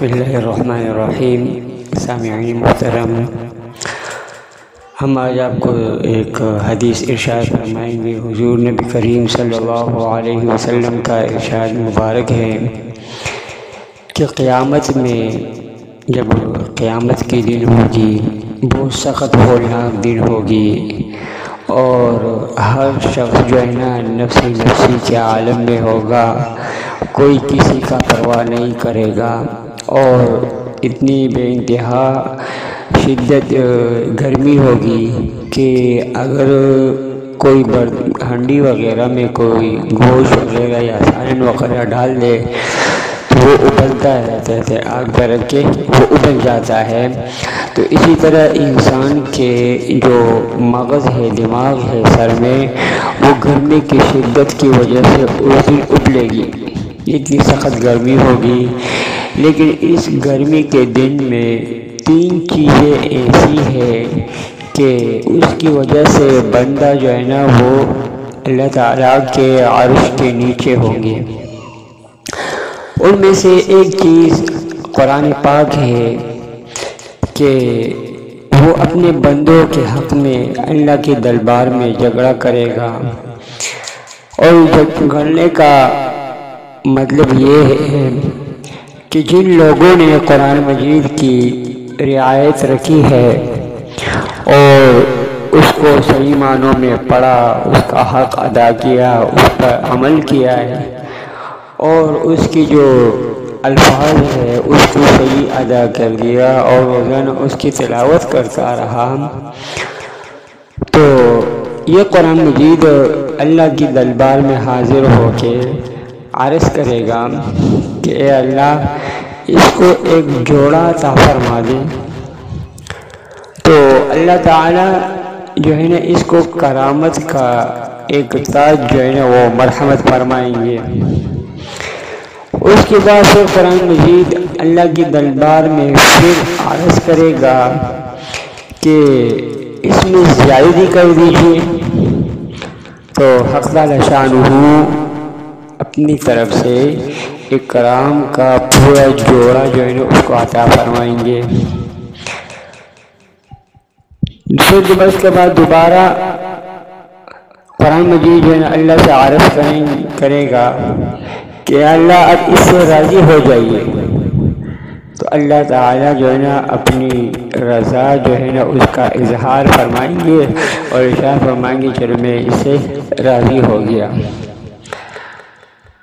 بسم اللہ الرحمن الرحیم۔ سامعین محترم، ہم آج آپ کو ایک حدیث ارشاد فرمائیں گے۔ حضور نبی کریم صلی اللہ علیہ وسلم کا ارشاد مبارک ہے کہ قیامت میں جب قیامت کے دن ہوگی، بہت سخت ہولناک دن ہوگی اور ہر شخص جو ہے نا نفسی نفسی کے عالم میں ہوگا، کوئی کسی کا پرواہ نہیں کرے گا اور اتنی بے انتہا شدت گرمی ہوگی کہ اگر کوئی ہنڈی وغیرہ میں کوئی گوشت وغیرہ یا سالن وغیرہ ڈال دے تو وہ ابلتا رہتا ہے، آگ پر رکھ کے وہ ابل جاتا ہے۔ تو اسی طرح انسان کے جو مغز ہے، دماغ ہے سر میں، وہ گرمی کی شدت کی وجہ سے اس دن ابلے گی، اتنی سخت گرمی ہوگی۔ لیکن اس گرمی کے دن میں 3 چیزیں ایسی ہیں کہ اس کی وجہ سے بندہ جو ہے نا وہ اللہ تعالیٰ کے عرش کے نیچے ہوں گے۔ ان میں سے ایک چیز قرآن پاک ہے کہ وہ اپنے بندوں کے حق میں اللہ کے دربار میں جھگڑا کرے گا، اور جھگڑنے کا مطلب یہ ہے کہ جن لوگوں نے قرآن مجید کی رعایت رکھی ہے اور اس کو صحیح معنوں میں پڑھا، اس کا حق ادا کیا، اس پر عمل کیا ہے اور اس کی جو الفاظ ہے اس کو صحیح ادا کر دیا اور روزانہ اس کی تلاوت کرتا رہا، تو یہ قرآن مجید اللہ کی دربار میں حاضر ہو کے عرض کرے گا کہ اے اللہ، اس کو ایک جوڑا عطا فرما دے۔ تو اللہ تعالیٰ جو ہے نا اس کو کرامت کا ایک تاج جو ہے نا وہ مرحمت فرمائیں گے۔ اس کے بعد پھر قرآن مجید اللہ کی دربار میں پھر عرض کرے گا کہ اس میں زیادتی کر دیجیے، تو حق تعالی شانہ اپنی طرف سے اکرام کا پورا جوڑا جو ہے نا اس کو عطا فرمائیں گے۔ پھر اس کے بعد دوبارہ قرآن مجید جو ہے نا اللہ سے عرض کرے گا کہ اللہ اب اس سے راضی ہو جائیے، تو اللہ تعالیٰ جو ہے نا اپنی رضا جو ہے نا اس کا اظہار فرمائیں گے اور ارشاد فرمائیں گے چلو میں اس سے راضی ہو گیا۔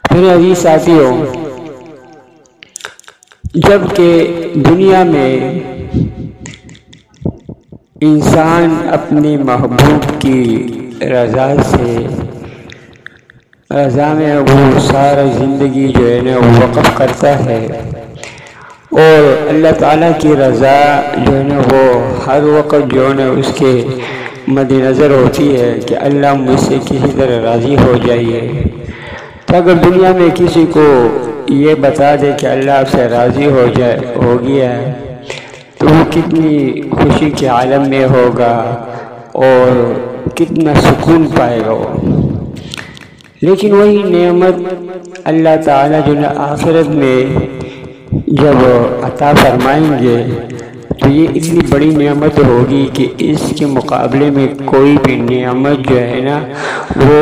میرے عزیز ساتھیوں، جب کہ دنیا میں انسان اپنے محبوب کی رضا میں وہ سارا زندگی جو ہے نا وہ وقف کرتا ہے اور اللہ تعالیٰ کی رضا جو ہے نا وہ ہر وقت جو ہے نا اس کے مد نظر ہوتی ہے کہ اللہ مجھ سے کسی طرح راضی ہو جائیے۔ تو اگر دنیا میں کسی کو یہ بتا دے کہ اللہ آپ سے راضی ہو گیا ہے تو وہ کتنی خوشی کے عالم میں ہوگا اور کتنا سکون پائے گا وہ۔ لیکن وہی نعمت اللہ تعالیٰ جو ہے آخرت میں جب عطا فرمائیں گے تو یہ اتنی بڑی نعمت ہوگی کہ اس کے مقابلے میں کوئی بھی نعمت جو ہے نا وہ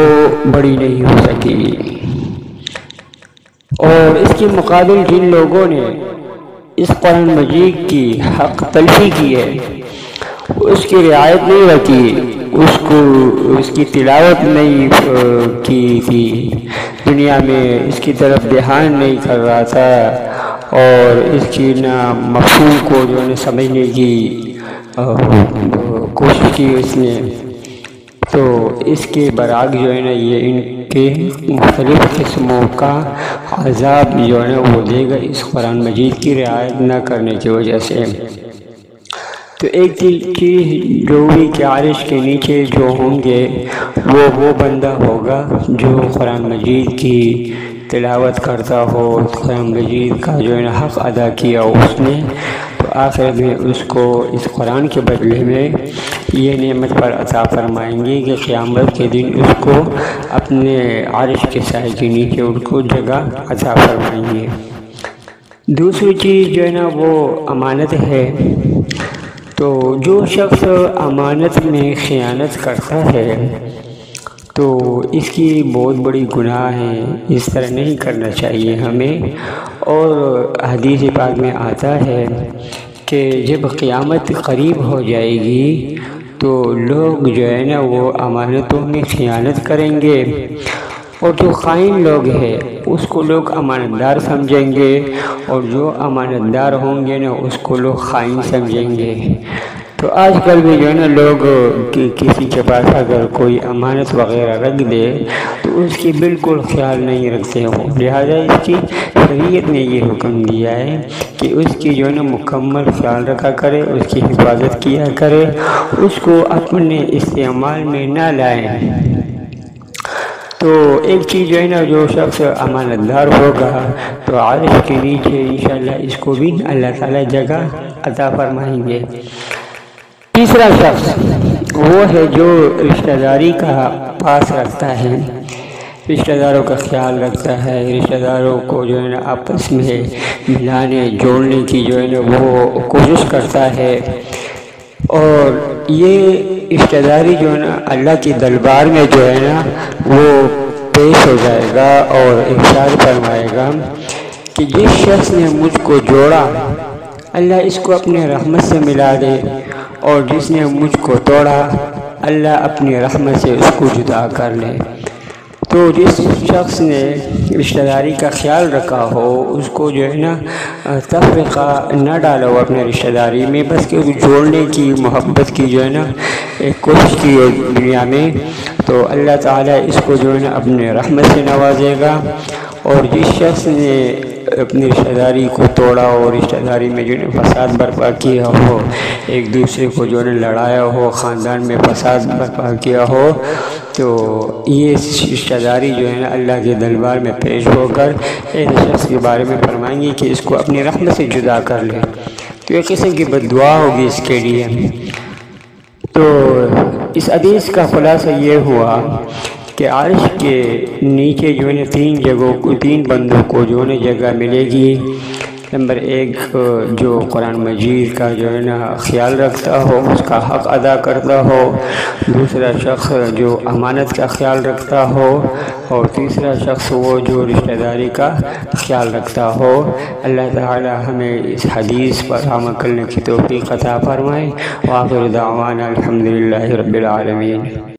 بڑی نہیں ہو سکے گی۔ اور اس کے مقابل جن لوگوں نے اس قرآن مجید کی حق تلفی کی ہے، اس کی رعایت نہیں رکھی، اس کی تلاوت نہیں کی تھی، دنیا میں اس کی طرف دھیان نہیں کر رہا تھا اور اس کی نہ مفہوم کو جو ہے سمجھنے کی کوشش کی اس نے، تو اس کے برعکس جو ہے نا یہ ان کے مختلف قسموں کا عذاب جو ہے نا وہ دے گا اس قرآن مجید کی رعایت نہ کرنے کی وجہ سے۔ تو ایک چیز جو بھی کہ عرش کے نیچے جو ہوں گے وہ بندہ ہوگا جو قرآن مجید کی تلاوت کرتا ہو، قرآن مجید کا جو ہے نا حق ادا کیا ہو اس نے، تو آخر میں اس کو اس قرآن کے بدلے میں یہ نعمت پر عطا فرمائیں گے کہ قیامت کے دن اس کو اپنے عرش کے سائے کے نیچے ان کو جگہ عطا فرمائیں گے۔ دوسری چیز جو ہے نا وہ امانت ہے۔ تو جو شخص امانت میں خیانت کرتا ہے تو اس کی بہت بڑی گناہ ہے، اس طرح نہیں کرنا چاہیے ہمیں۔ اور حدیث پاک میں آتا ہے کہ جب قیامت قریب ہو جائے گی تو لوگ جو ہے نا وہ امانتوں میں خیانت کریں گے، اور جو خائن لوگ ہیں اس کو لوگ امانت دار سمجھیں گے، اور جو امانت دار ہوں گے نا اس کو لوگ خائن سمجھیں گے۔ تو آج کل بھی جو ہے نا لوگ کسی کے پاس اگر کوئی امانت وغیرہ رکھ دے تو اس کی بالکل خیال نہیں رکھتے ہوں، لہذا اس کی شریعت نے یہ حکم دیا ہے کہ اس کی جو ہے نا مکمل خیال رکھا کرے، اس کی حفاظت کیا کرے، اس کو اپنے استعمال میں نہ لائیں۔ تو ایک چیز جو ہے نا جو شخص امانت دار ہوگا تو عرش کے نیچے انشاءاللہ اس کو بھی اللہ تعالیٰ جگہ عطا فرمائیں گے۔ تیسرا شخص وہ ہے جو رشتہ داری کا پاس رکھتا ہے، رشتہ داروں کا خیال رکھتا ہے، رشتہ داروں کو جو ہے نا آپس میں ملانے جوڑنے کی جو ہے نا وہ کوشش کرتا ہے، اور یہ رشتہ داری جو ہے نا اللہ کی دربار میں جو ہے نا وہ پیش ہو جائے گا اور ارشاد فرمائے گا کہ جس شخص نے مجھ کو جوڑا اللہ اس کو اپنے رحمت سے ملا دے، اور جس نے مجھ کو توڑا اللہ اپنی رحمت سے اس کو جدا کر لے۔ تو جس شخص نے رشتہ داری کا خیال رکھا ہو اس کو جو ہے نا تفرقہ نہ ڈالا ہو اپنے رشتہ داری میں، بس کہ جوڑنے کی محبت کی جو ہے نا ایک کوشش کی ہے دنیا میں، تو اللہ تعالیٰ اس کو جو ہے نا اپنے رحمت سے نوازے گا۔ اور جس شخص نے اپنی رشتہ داری کو توڑا اور رشتہ داری میں جو ہے فساد برپا کیا ہو، ایک دوسرے کو جو ہے لڑایا ہو، خاندان میں فساد برپا کیا ہو، تو یہ رشتہ داری جو ہے نا اللہ کے دربار میں پیش ہو کر ایسے شخص کے بارے میں فرمائیں گے کہ اس کو اپنی رحمت سے جدا کر لے، تو ایک قسم کی بد دعا ہوگی اس کے لیے۔ تو اس حدیث کا خلاصہ یہ ہوا کہ عرش کے نیچے جو ہے تین بندوں کو جو ہے جگہ ملے گی۔ نمبر ایک جو قرآن مجید کا جو ہے نا خیال رکھتا ہو، اس کا حق ادا کرتا ہو، دوسرا شخص جو امانت کا خیال رکھتا ہو، اور تیسرا شخص وہ جو رشتہ داری کا خیال رکھتا ہو۔ اللہ تعالی ہمیں اس حدیث پر عمل کرنے کی توفیق عطا فرمائے۔ وآخر دعوانا الحمدللہ رب العالمین۔